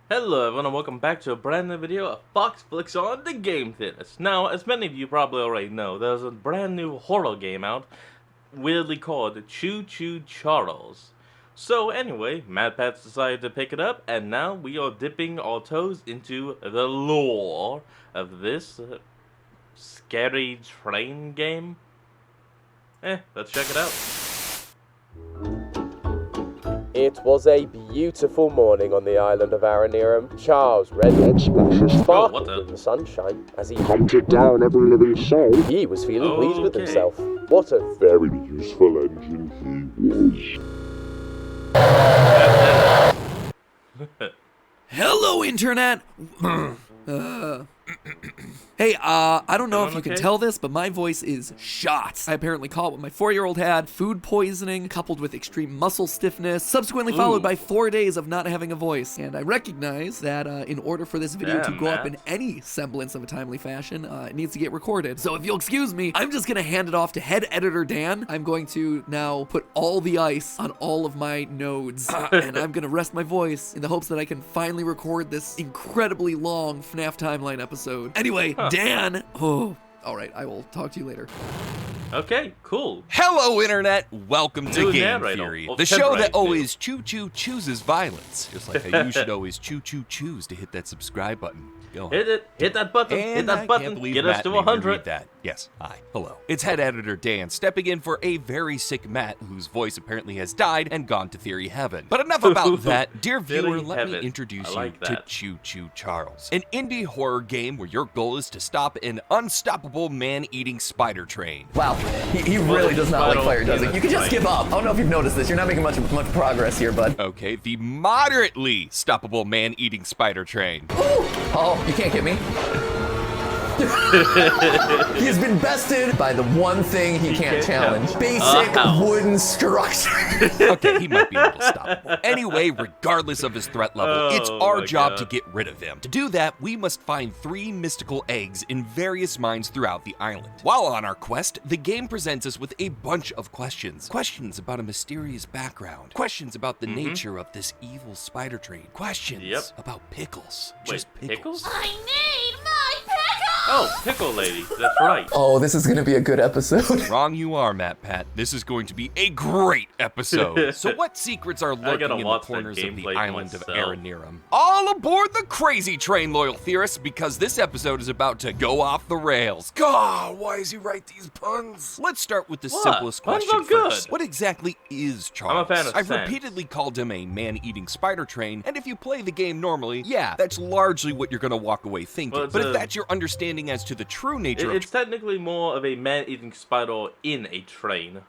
Hello everyone and welcome back to a brand new video of Fox Flicks on the Game Theaters. Now, as many of you probably already know, there's a brand new horror game out, weirdly called Choo Charles. So anyway, Mad Pat's decided to pick it up, and now we are dipping our toes into the lore of this scary train game. Let's check it out. It was a beautiful morning on the island of Aranirum. Charles read and sparkled in the sunshine as he hunted down every living soul. He was feeling pleased with himself. What a Very useful engine he was. Hello, Internet! Hey, I don't know if you can tell this, but my voice is shot. I apparently caught what my 4-year-old had, food poisoning, coupled with extreme muscle stiffness, subsequently followed by 4 days of not having a voice. And I recognize that in order for this video to go up in any semblance of a timely fashion, it needs to get recorded. So if you'll excuse me, I'm just gonna hand it off to head editor Dan. I'm going to now put all the ice on all of my nodes, and I'm gonna rest my voice in the hopes that I can finally record this incredibly long FNAF timeline episode. Anyway, Dan! Oh, alright, I will talk to you later. Okay, cool. Hello, Internet! Welcome to New Game narrator. Theory, Well, the show that temporary always chooses violence. Just like how you should always choose to hit that subscribe button. Go on. Hit it, hit that button, And hit that I button, can't believe get Matt us to made me 100. read that. Yes, hi. Hello. It's head editor Dan stepping in for a very sick Matt whose voice apparently has died and gone to Theory Heaven. But enough about that. Dear viewer, let me introduce you to Choo Charles, an indie horror game where your goal is to stop an unstoppable man-eating spider train. Wow, he really does not like fire, does he? You can just give up. I don't know if you've noticed this. You're not making much progress here, bud. Okay, the moderately stoppable man-eating spider train. Oh, you can't get me. He has been bested by the one thing he can't challenge. Basic wooden structure. Okay, he might be a little stoppable. Anyway, regardless of his threat level, it's our job to get rid of him. To do that, we must find 3 mystical eggs in various mines throughout the island. While on our quest, the game presents us with a bunch of questions. Questions about a mysterious background. Questions about the nature of this evil spider train. Questions about pickles. Just pickles. Pickles? I need my pickle! Oh, Pickle Lady, that's right. Oh, this is gonna be a good episode. Wrong you are, Matt Pat. This is going to be a great episode. So what secrets are lurking in the corners of the island of Aranirum? All aboard the crazy train, loyal theorists, because this episode is about to go off the rails. God, why does he write these puns? Let's start with the simplest Puns question are good. first. What exactly is Charles? I'm a fan of I've Sans. repeatedly called him a man-eating spider train, and if you play the game normally, yeah, that's largely what you're gonna walk away thinking. Well, but if that's your understanding as to the true nature of It's technically more of a man-eating spider in a train.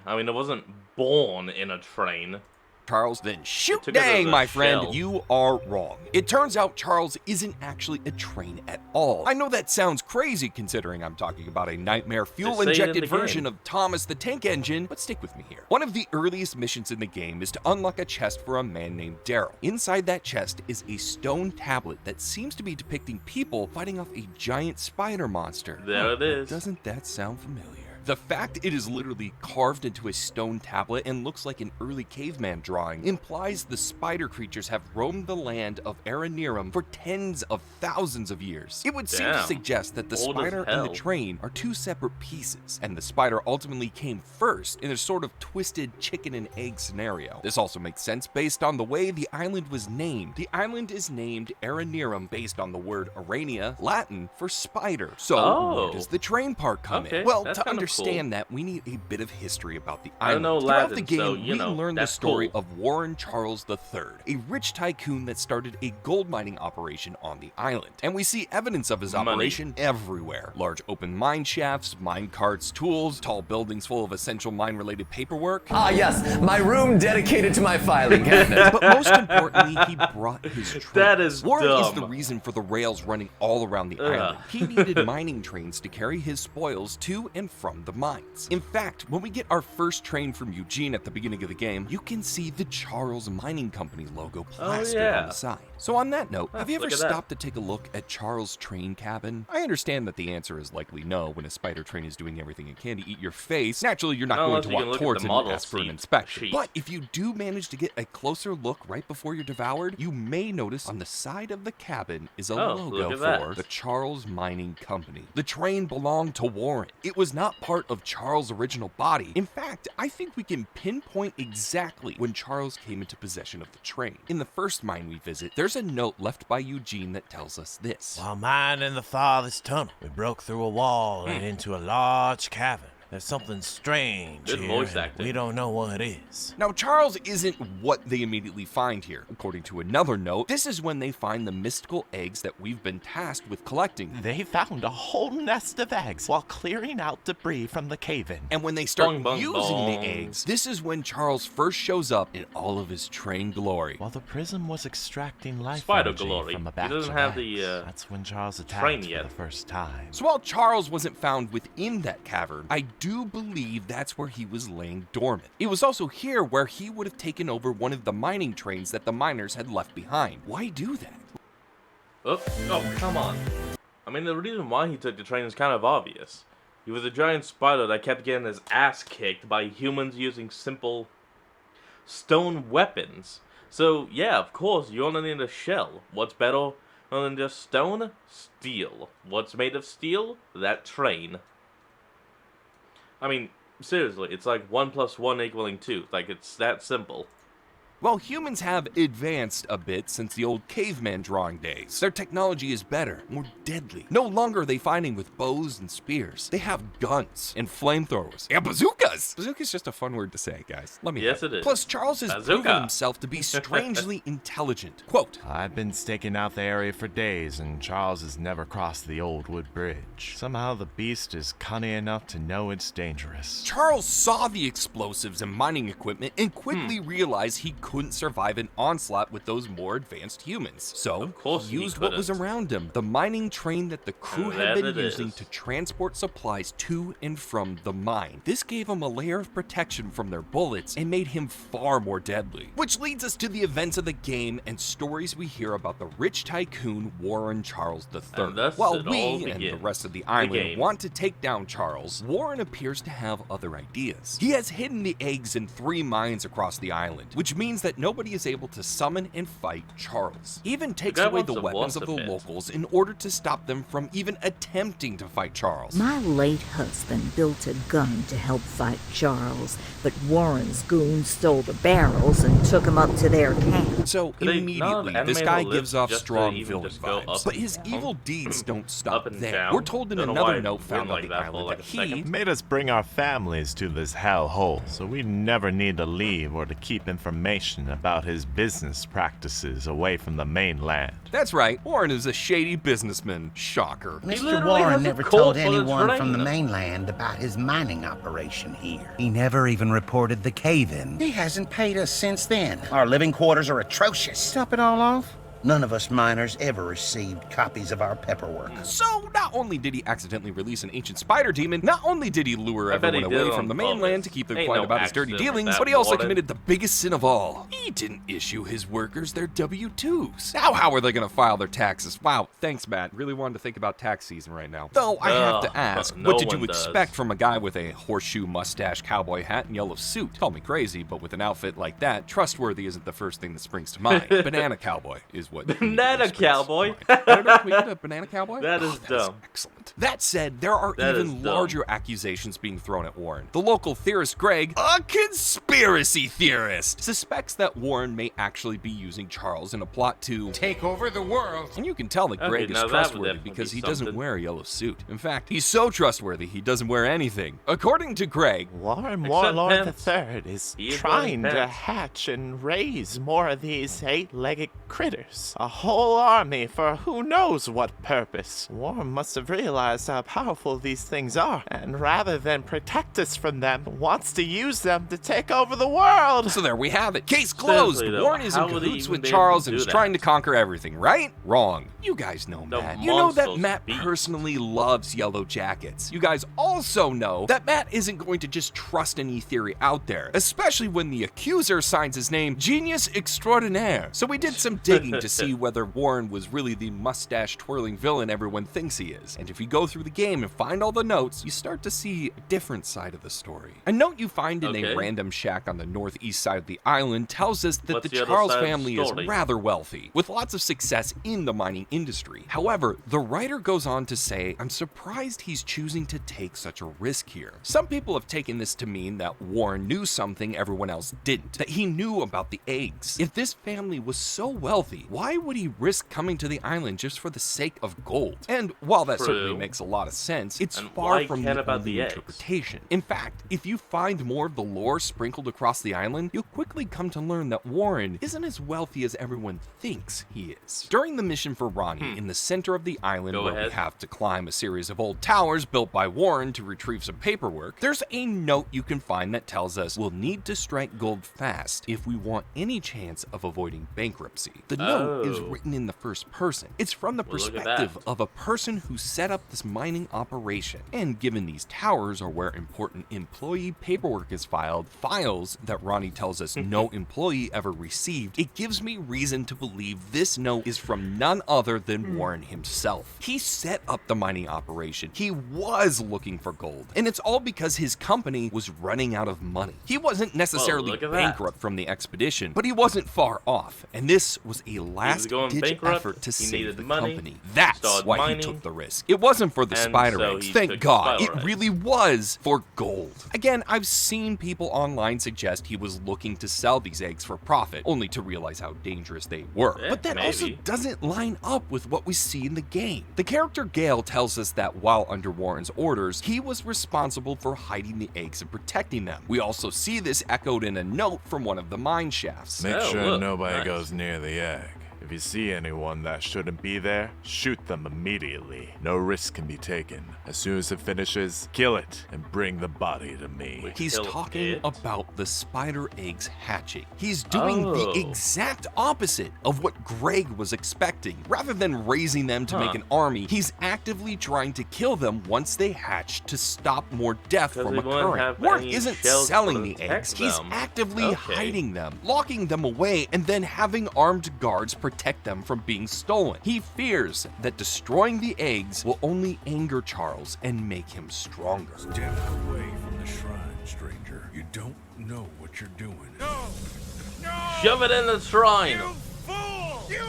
I mean, it wasn't born in a train. Charles, then shoot took it as dang, a my friend, shell. you are wrong. It turns out Charles isn't actually a train at all. I know that sounds crazy considering I'm talking about a nightmare fuel-injected version of Thomas the Tank Engine, but stick with me here. One of the earliest missions in the game is to unlock a chest for a man named Daryl. Inside that chest is a stone tablet that seems to be depicting people fighting off a giant spider monster. There it is. Doesn't that sound familiar? The fact it is literally carved into a stone tablet and looks like an early caveman drawing implies the spider creatures have roamed the land of Aranirum for tens of thousands of years. It would seem to suggest that the Old as spider and the hell. train are 2 separate pieces, and the spider ultimately came first in a sort of twisted chicken and egg scenario. This also makes sense based on the way the island was named. The island is named Aranirum based on the word Arania, Latin for spider. So where does the train part come in? Well, that's to kinda understand that, we need a bit of history about the I island. know Throughout Latin, the game, so, you we know, learn the that's story cool. of Warren Charles III, a rich tycoon that started a gold mining operation on the island. And we see evidence of his operation everywhere. Large open mine shafts, mine carts, tools, tall buildings full of essential mine-related paperwork. Ah, yes, my room dedicated to my filing cabinet. But most importantly, he brought his trains. That is Warren is the dumb. reason for the rails running all around the island. He needed mining trains to carry his spoils to and from from the mines. In fact, when we get our first train from Eugene at the beginning of the game, you can see the Charles Mining Company logo plastered on the side. So on that note, have you ever stopped to take a look at Charles' train cabin? I understand that the answer is likely no when a spider train is doing everything it can to eat your face. Naturally, you're not going to walk towards it and ask for an inspection. But if you do manage to get a closer look right before you're devoured, you may notice on the side of the cabin is a logo for the Charles Mining Company. The train belonged to Warren. It was not part of Charles' original body. In fact, I think we can pinpoint exactly when Charles came into possession of the train. In the first mine we visit, there's a note left by Eugene that tells us this. While mining the farthest tunnel, we broke through a wall and into a large cavern. There's something strange here, and we don't know what it is. Now, Charles isn't what they immediately find here. According to another note, this is when they find the mystical eggs that we've been tasked with collecting. They found a whole nest of eggs while clearing out debris from the cave-in. And when they start using the eggs, this is when Charles first shows up in all of his train glory. While the prism was extracting life Spider energy glory. from a batch He doesn't of have eggs, the that's when Charles attacked for the first time. So while Charles wasn't found within that cavern, I do believe that's where he was laying dormant. It was also here where he would have taken over one of the mining trains that the miners had left behind. Why do that? Oh, come on. I mean, the reason why he took the train is kind of obvious. He was a giant spider that kept getting his ass kicked by humans using simple stone weapons. So, yeah, of course, you only need a shell. What's better than just stone? Steel. What's made of steel? That train. I mean, seriously, it's like 1 + 1 = 2. Like, it's that simple. Well, humans have advanced a bit since the old caveman drawing days. Their technology is better, more deadly. No longer are they fighting with bows and spears. They have guns and flamethrowers and bazookas. Bazooka's just a fun word to say, guys. Let me Yes, it is. Plus, Charles has proven himself to be strangely intelligent. Quote, I've been staking out the area for days, and Charles has never crossed the old wood bridge. Somehow the beast is cunning enough to know it's dangerous. Charles saw the explosives and mining equipment and quickly realized he couldn't survive an onslaught with those more advanced humans. So he used what was around him, the mining train that the crew had been using to transport supplies to and from the mine. This gave him a layer of protection from their bullets and made him far more deadly. Which leads us to the events of the game and stories we hear about the rich tycoon Warren Charles III. While we and the rest of the island want to take down Charles, Warren appears to have other ideas. He has hidden the eggs in 3 mines across the island, which means that nobody is able to summon and fight Charles. He even takes away the weapons of the locals in order to stop them from even attempting to fight Charles. My late husband built a gun to help fight Charles, but Warren's goons stole the barrels and took him up to their camp. So immediately, this guy gives off strong villain vibes, but his evil deeds don't stop there. We're told in another note found on the island that he made us bring our families to this hellhole, so we never need to leave or to keep information about his business practices away from the mainland. That's right, Warren is a shady businessman. Shocker. Mr. Warren never told anyone from the mainland about his mining operation here. He never even reported the cave-in. He hasn't paid us since then. Our living quarters are atrocious. Top it all off, none of us miners ever received copies of our paperwork. So, not only did he accidentally release an ancient spider demon, not only did he lure everyone away from the mainland to keep them quiet about his dirty dealings, but he also committed the biggest sin of all. He didn't issue his workers their W-2s. Now, how are they going to file their taxes? Wow, thanks, Matt. Really wanted to think about tax season right now. Though, I have to ask, what did you expect from a guy with a horseshoe mustache, cowboy hat, and yellow suit? Call me crazy, but with an outfit like that, trustworthy isn't the first thing that springs to mind. Banana cowboy is what Banana cowboy. A banana cowboy? That is dumb. Excellent. That said, there are even larger accusations being thrown at Warren. The local theorist Greg, a conspiracy theorist, suspects that Warren may actually be using Charles in a plot to take over the world. And you can tell that Greg is trustworthy because he doesn't wear a yellow suit. In fact, he's so trustworthy he doesn't wear anything. According to Greg, Warren Warlord III is trying to hatch and raise more of these 8-legged critters. A whole army for who knows what purpose. Warren must have realized realize how powerful these things are, and rather than protect us from them, wants to use them to take over the world. So there we have it. Case closed. Warren is in cahoots with Charles and is trying to conquer everything, right? Wrong. You guys know Matt. You know that Matt personally loves yellow jackets. You guys also know that Matt isn't going to just trust any theory out there, especially when the accuser signs his name Genius Extraordinaire. So we did some digging to see whether Warren was really the mustache-twirling villain everyone thinks he is. And if you go through the game and find all the notes, you start to see a different side of the story. A note you find in a random shack on the northeast side of the island tells us that the Charles family is rather wealthy, with lots of success in the mining industry. However, the writer goes on to say, I'm surprised he's choosing to take such a risk here. Some people have taken this to mean that Warren knew something everyone else didn't, that he knew about the eggs. If this family was so wealthy, why would he risk coming to the island just for the sake of gold? And while that certainly makes a lot of sense, it's far from the only interpretation. In fact, if you find more of the lore sprinkled across the island, you'll quickly come to learn that Warren isn't as wealthy as everyone thinks he is. During the mission for Ronnie, in the center of the island where we have to climb a series of old towers built by Warren to retrieve some paperwork, there's a note you can find that tells us we'll need to strike gold fast if we want any chance of avoiding bankruptcy. The note is written in the first person. It's from the perspective of a person who set up this mining operation. And given these towers are where important employee paperwork is filed, files that Ronnie tells us no employee ever received, it gives me reason to believe this note is from none other than Warren himself. He set up the mining operation. He was looking for gold, and it's all because his company was running out of money. He wasn't necessarily bankrupt from the expedition, but he wasn't far off, and this was a last-ditch effort to save the company. That's why he took the risk. It wasn't for the spider eggs, thank God. It really was for gold. Again, I've seen people online suggest he was looking to sell these eggs for profit, only to realize how dangerous they were. But that also doesn't line up with what we see in the game. The character Gale tells us that while under Warren's orders, he was responsible for hiding the eggs and protecting them. We also see this echoed in a note from one of the mine shafts. Make sure nobody goes near the egg. If you see anyone that shouldn't be there, shoot them immediately. No risk can be taken. As soon as it finishes, kill it and bring the body to me. He's talking about the spider eggs hatching. He's doing the exact opposite of what Greg was expecting. Rather than raising them to make an army, he's actively trying to kill them once they hatch to stop more death from occurring. Warren isn't selling the eggs, he's actively hiding them, locking them away, and then having armed guards protect them from being stolen. He fears that destroying the eggs will only anger Charles and make him stronger. Step away from the shrine, stranger. You don't know what you're doing. No! No! Shove it in the shrine! You fool! You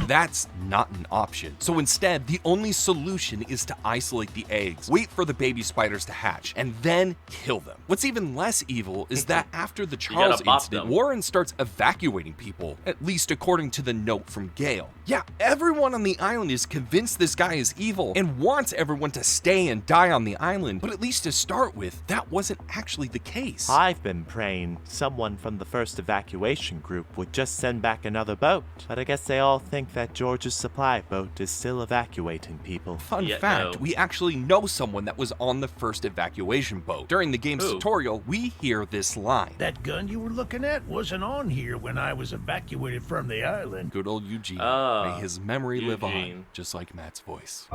That's not an option. So instead, the only solution is to isolate the eggs, wait for the baby spiders to hatch, and then kill them. What's even less evil is that after the Charles incident, Warren starts evacuating people, at least according to the note from Gale. Yeah, everyone on the island is convinced this guy is evil and wants everyone to stay and die on the island, but at least to start with, that wasn't actually the case. I've been praying someone from the first evacuation group would just send back another boat, but I guess they all think that George's supply boat is still evacuating people. Fun fact, we actually know someone that was on the first evacuation boat. During the game's tutorial, we hear this line. That gun you were looking at wasn't on here when I was evacuated from the island. Good old Eugene. May his memory live on, just like Matt's voice.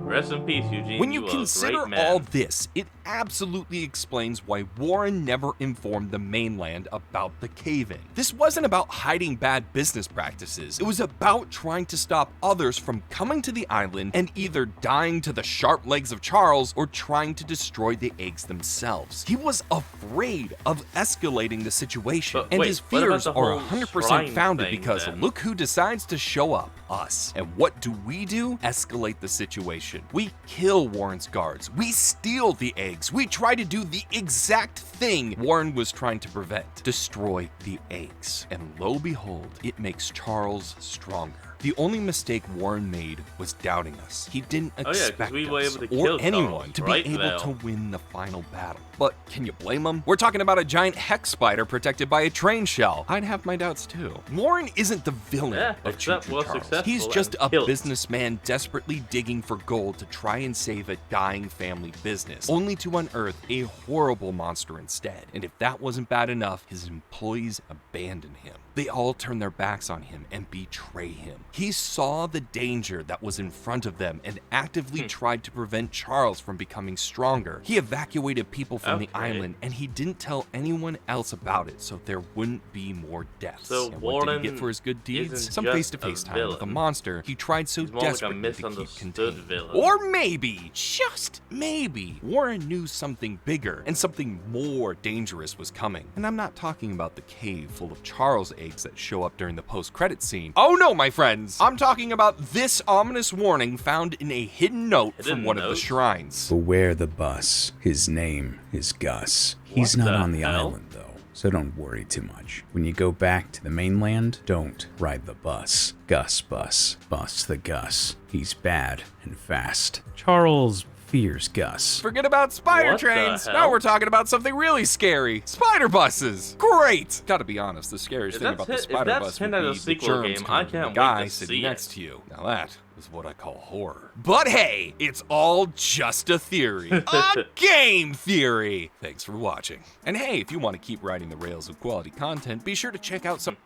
Rest in peace, Eugene. When you consider all this, it absolutely explains why Warren never informed the mainland about the cave-in. This wasn't about hiding bad business practices. It was about trying to stop others from coming to the island and either dying to the sharp legs of Charles or trying to destroy the eggs themselves. He was afraid of escalating the situation, and his fears are 100% founded because look who decides to show up, us. And what do? Escalate the situation. We kill Warren's guards. We steal the eggs. We try to do the exact thing Warren was trying to prevent. Destroy the eggs. And lo behold, it makes Charles stronger. The only mistake Warren made was doubting us. He didn't expect we were us able to or kill anyone Charles to right be able there. to win the final battle. But can you blame him? We're talking about a giant hex spider protected by a train shell. I'd have my doubts too. Warren isn't the villain of Choo Choo Charles. He's just a businessman desperately digging for gold to try and save a dying family business, only to unearth a horrible monster instead. And if that wasn't bad enough, his employees abandon him. They all turn their backs on him and betray him. He saw the danger that was in front of them and actively tried to prevent Charles from becoming stronger. He evacuated people from the island, and he didn't tell anyone else about it so there wouldn't be more deaths. So and Warren what did he get for his good deeds? Some face-to-face time with a monster he tried so desperately to keep contained. Or maybe, just maybe, Warren knew something bigger and something more dangerous was coming. And I'm not talking about the cave full of Charles eggs that show up during the post-credit scene. Oh no, my friends! I'm talking about this ominous warning found in a hidden note from one of the shrines. Beware the bus. His name is Gus. He's not on the island, though, so don't worry too much. When you go back to the mainland, don't ride the bus. Gus bus. Bus the Gus. He's bad and fast. Charles fears Gus. Forget about spider trains. Now we're talking about something really scary. Spider buses. Great. Gotta be honest, the scariest thing about the spider bus would be the germs coming from the guy sitting next to you. Now that is what I call horror. But hey, it's all just a theory. A game theory. Thanks for watching. And hey, if you want to keep riding the rails of quality content, be sure to check out some...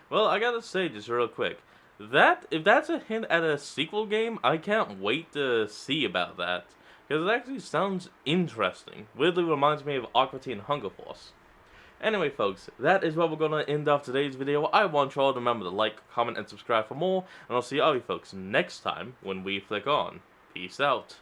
Well, I gotta say just real quick, if that's a hint at a sequel game, I can't wait to see about that. Because it actually sounds interesting. Weirdly reminds me of Aqua Teen Hunger Force. Anyway, folks, that is where we're going to end off today's video. I want you all to remember to like, comment, and subscribe for more. And I'll see all you folks next time when we flick on. Peace out.